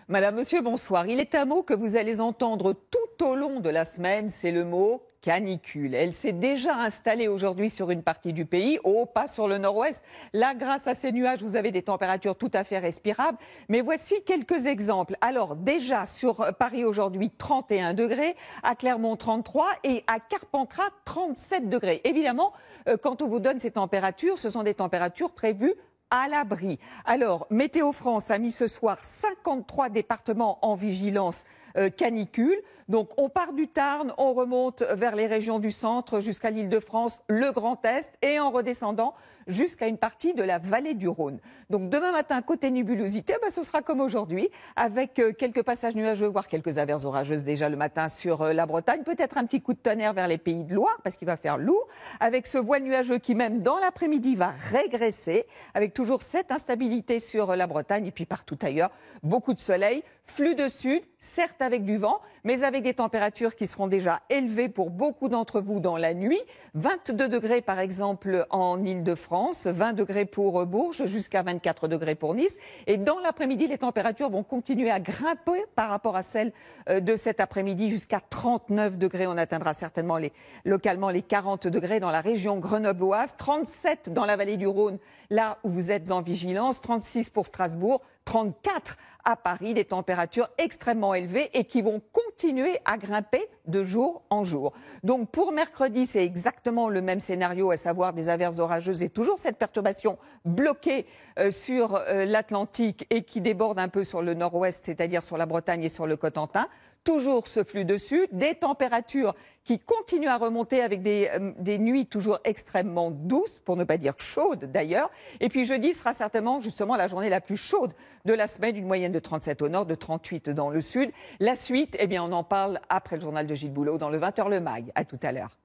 Madame, monsieur, bonsoir. Il est un mot que vous allez entendre tout au long de la semaine, c'est le mot canicule. Elle s'est déjà installée aujourd'hui sur une partie du pays, pas sur le nord-ouest. Là, grâce à ces nuages, vous avez des températures tout à fait respirables. Mais voici quelques exemples. Alors, déjà sur Paris aujourd'hui, 31 degrés, à Clermont 33 et à Carpentras 37 degrés. Évidemment, quand on vous donne ces températures, ce sont des températures prévues à l'abri. Alors, Météo France a mis ce soir 53 départements en vigilance canicule. Donc, on part du Tarn, on remonte vers les régions du centre jusqu'à l'Île-de-France, le Grand Est et en redescendant jusqu'à une partie de la vallée du Rhône. Donc, demain matin, côté nubulosité, ce sera comme aujourd'hui, avec quelques passages nuageux, voire quelques averses orageuses déjà le matin sur la Bretagne. Peut-être un petit coup de tonnerre vers les Pays de Loire, parce qu'il va faire lourd, avec ce voile nuageux qui, même dans l'après-midi, va régresser, avec toujours cette instabilité sur la Bretagne et puis partout ailleurs. Beaucoup de soleil, flux de sud, certes avec du vent, mais avec des températures qui seront déjà élevées pour beaucoup d'entre vous dans la nuit. 22 degrés par exemple en Île-de-France, 20 degrés pour Bourges, jusqu'à 24 degrés pour Nice. Et dans l'après-midi, les températures vont continuer à grimper par rapport à celles de cet après-midi, jusqu'à 39 degrés. On atteindra certainement localement les 40 degrés dans la région grenobloise, 37 dans la vallée du Rhône, là où vous êtes en vigilance, 36 pour Strasbourg, 34 à Paris, des températures extrêmement élevées et qui vont continuer à grimper de jour en jour. Donc pour mercredi, c'est exactement le même scénario, à savoir des averses orageuses et toujours cette perturbation bloquée sur l'Atlantique et qui déborde un peu sur le nord-ouest, c'est-à-dire sur la Bretagne et sur le Cotentin. Toujours ce flux de sud, des températures qui continuent à remonter avec des nuits toujours extrêmement douces, pour ne pas dire chaudes d'ailleurs. Et puis jeudi sera certainement justement la journée la plus chaude de la semaine, une moyenne de 37 au nord, de 38 dans le sud. La suite, on en parle après le journal de Gilles Boulot dans le 20h le Mag. À tout à l'heure.